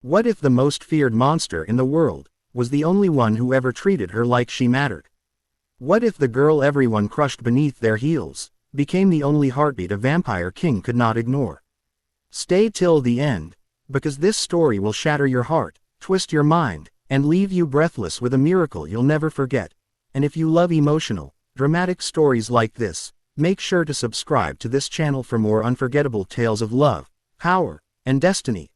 What if the most feared monster in the world was the only one who ever treated her like she mattered? What if the girl everyone crushed beneath their heels became the only heartbeat a vampire king could not ignore? Stay till the end, because this story will shatter your heart, twist your mind, and leave you breathless with a miracle you'll never forget. And if you love emotional, dramatic stories like this, make sure to subscribe to this channel for more unforgettable tales of love, power, and destiny.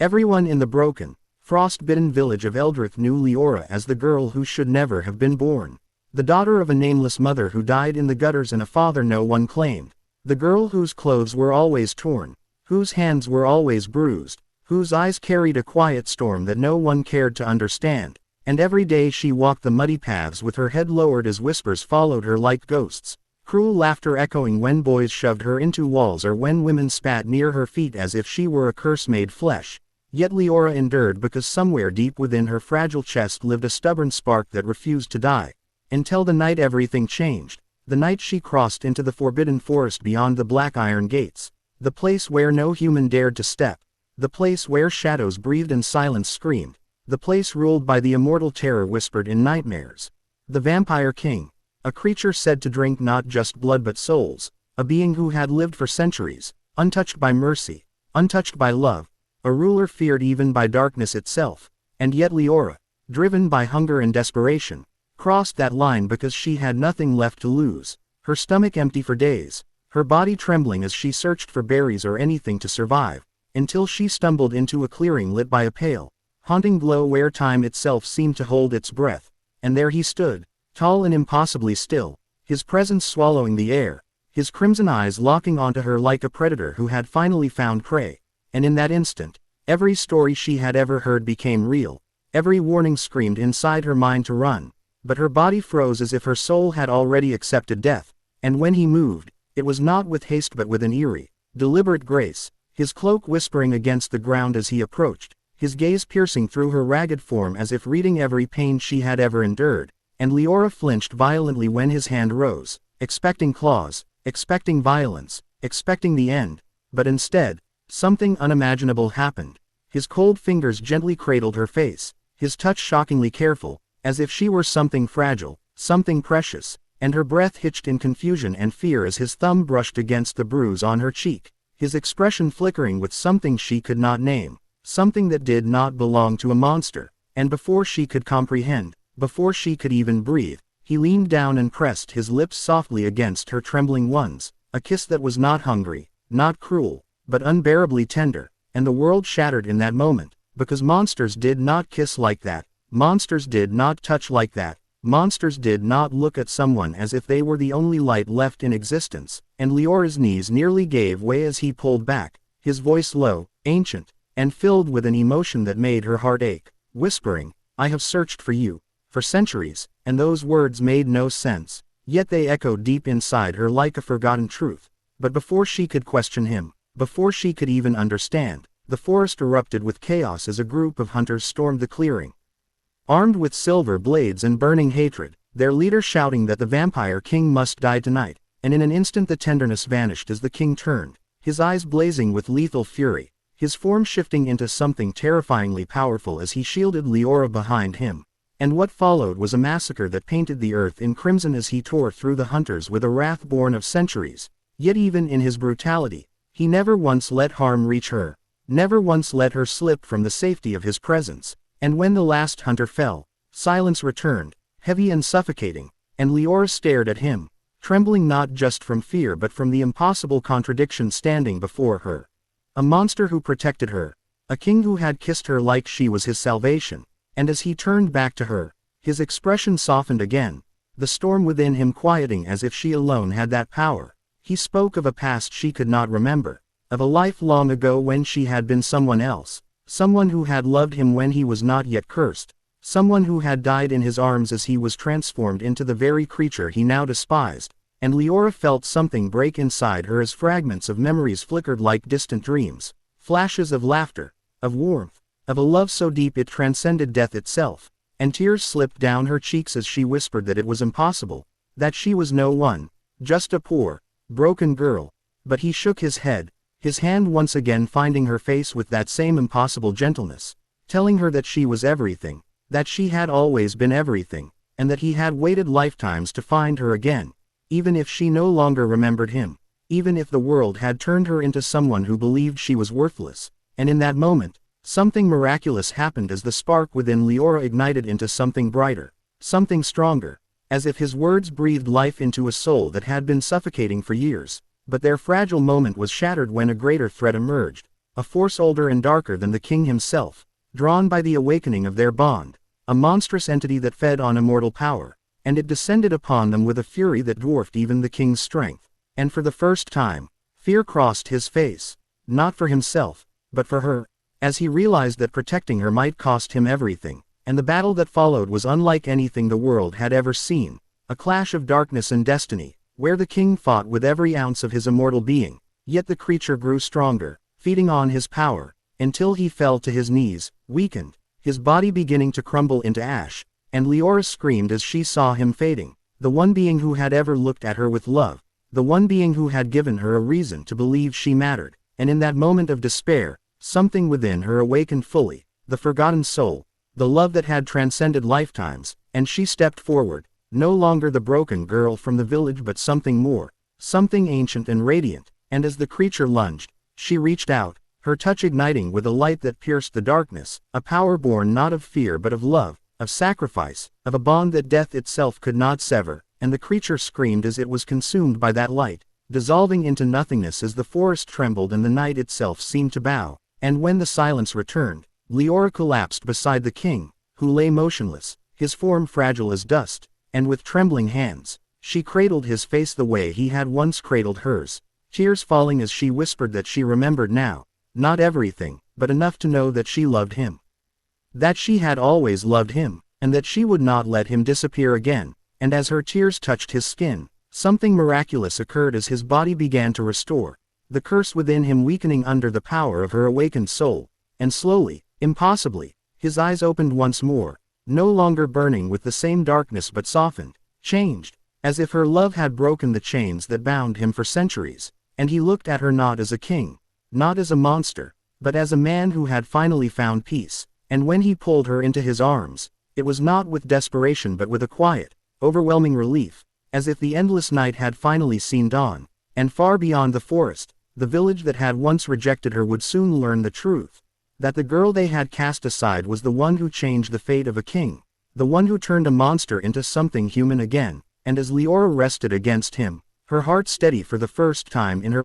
Everyone in the broken, frost-bitten village of Eldrith knew Leora as the girl who should never have been born. The daughter of a nameless mother who died in the gutters and a father no one claimed. The girl whose clothes were always torn, whose hands were always bruised, whose eyes carried a quiet storm that no one cared to understand. And every day she walked the muddy paths with her head lowered as whispers followed her like ghosts. Cruel laughter echoing when boys shoved her into walls or when women spat near her feet as if she were a curse made flesh. Yet Leora endured because somewhere deep within her fragile chest lived a stubborn spark that refused to die. Until the night everything changed, the night she crossed into the forbidden forest beyond the black iron gates, the place where no human dared to step, the place where shadows breathed and silence screamed, the place ruled by the immortal terror whispered in nightmares. The Vampire King, a creature said to drink not just blood but souls, a being who had lived for centuries, untouched by mercy, untouched by love, a ruler feared even by darkness itself. And yet Leora, driven by hunger and desperation, crossed that line because she had nothing left to lose, her stomach empty for days, her body trembling as she searched for berries or anything to survive, until she stumbled into a clearing lit by a pale, haunting glow where time itself seemed to hold its breath. And there he stood, tall and impossibly still, his presence swallowing the air, his crimson eyes locking onto her like a predator who had finally found prey. And in that instant, every story she had ever heard became real, every warning screamed inside her mind to run, but her body froze as if her soul had already accepted death. And when he moved, it was not with haste but with an eerie, deliberate grace, his cloak whispering against the ground as he approached, his gaze piercing through her ragged form as if reading every pain she had ever endured. And Leora flinched violently when his hand rose, expecting claws, expecting violence, expecting the end. But instead, something unimaginable happened. His cold fingers gently cradled her face, his touch shockingly careful, as if she were something fragile, something precious, and her breath hitched in confusion and fear as his thumb brushed against the bruise on her cheek, his expression flickering with something she could not name, something that did not belong to a monster. And before she could comprehend, before she could even breathe, he leaned down and pressed his lips softly against her trembling ones, a kiss that was not hungry, not cruel, but unbearably tender. And the world shattered in that moment, because monsters did not kiss like that, monsters did not touch like that, monsters did not look at someone as if they were the only light left in existence. And Leora's knees nearly gave way as he pulled back, his voice low, ancient, and filled with an emotion that made her heart ache, whispering, "I have searched for you, for centuries." And those words made no sense, yet they echoed deep inside her like a forgotten truth. But before she could question him, before she could even understand, the forest erupted with chaos as a group of hunters stormed the clearing, armed with silver blades and burning hatred, their leader shouting that the Vampire King must die tonight. And in an instant the tenderness vanished as the king turned, his eyes blazing with lethal fury, his form shifting into something terrifyingly powerful as he shielded Leora behind him. And what followed was a massacre that painted the earth in crimson as he tore through the hunters with a wrath born of centuries. Yet even in his brutality, he never once let harm reach her, never once let her slip from the safety of his presence. And when the last hunter fell, silence returned, heavy and suffocating, and Leora stared at him, trembling not just from fear but from the impossible contradiction standing before her. A monster who protected her, a king who had kissed her like she was his salvation. And as he turned back to her, his expression softened again, the storm within him quieting as if she alone had that power. He spoke of a past she could not remember, of a life long ago when she had been someone else, someone who had loved him when he was not yet cursed, someone who had died in his arms as he was transformed into the very creature he now despised. And Leora felt something break inside her as fragments of memories flickered like distant dreams, flashes of laughter, of warmth, of a love so deep it transcended death itself. And tears slipped down her cheeks as she whispered that it was impossible, that she was no one, just a poor, broken girl. But he shook his head, his hand once again finding her face with that same impossible gentleness, telling her that she was everything, that she had always been everything, and that he had waited lifetimes to find her again, even if she no longer remembered him, even if the world had turned her into someone who believed she was worthless. And in that moment, something miraculous happened as the spark within Leora ignited into something brighter, something stronger, as if his words breathed life into a soul that had been suffocating for years. But their fragile moment was shattered when a greater threat emerged, a force older and darker than the king himself, drawn by the awakening of their bond, a monstrous entity that fed on immortal power, and it descended upon them with a fury that dwarfed even the king's strength. And for the first time, fear crossed his face, not for himself, but for her, as he realized that protecting her might cost him everything. And the battle that followed was unlike anything the world had ever seen, a clash of darkness and destiny, where the king fought with every ounce of his immortal being, yet the creature grew stronger, feeding on his power, until he fell to his knees, weakened, his body beginning to crumble into ash, and Leora screamed as she saw him fading, the one being who had ever looked at her with love, the one being who had given her a reason to believe she mattered. And in that moment of despair, something within her awakened fully, the forgotten soul, the love that had transcended lifetimes, and she stepped forward, no longer the broken girl from the village but something more, something ancient and radiant. And as the creature lunged, she reached out, her touch igniting with a light that pierced the darkness, a power born not of fear but of love, of sacrifice, of a bond that death itself could not sever. And the creature screamed as it was consumed by that light, dissolving into nothingness as the forest trembled and the night itself seemed to bow. And when the silence returned, Leora collapsed beside the king, who lay motionless, his form fragile as dust, and with trembling hands, she cradled his face the way he had once cradled hers, tears falling as she whispered that she remembered now, not everything, but enough to know that she loved him. That she had always loved him, and that she would not let him disappear again. And as her tears touched his skin, something miraculous occurred as his body began to restore, the curse within him weakening under the power of her awakened soul. And slowly, impossibly, his eyes opened once more, no longer burning with the same darkness but softened, changed, as if her love had broken the chains that bound him for centuries. And he looked at her not as a king, not as a monster, but as a man who had finally found peace. And when he pulled her into his arms, it was not with desperation but with a quiet, overwhelming relief, as if the endless night had finally seen dawn, and far beyond the forest, the village that had once rejected her would soon learn the truth, that the girl they had cast aside was the one who changed the fate of a king, the one who turned a monster into something human again. And as Leora rested against him, her heart steady for the first time in her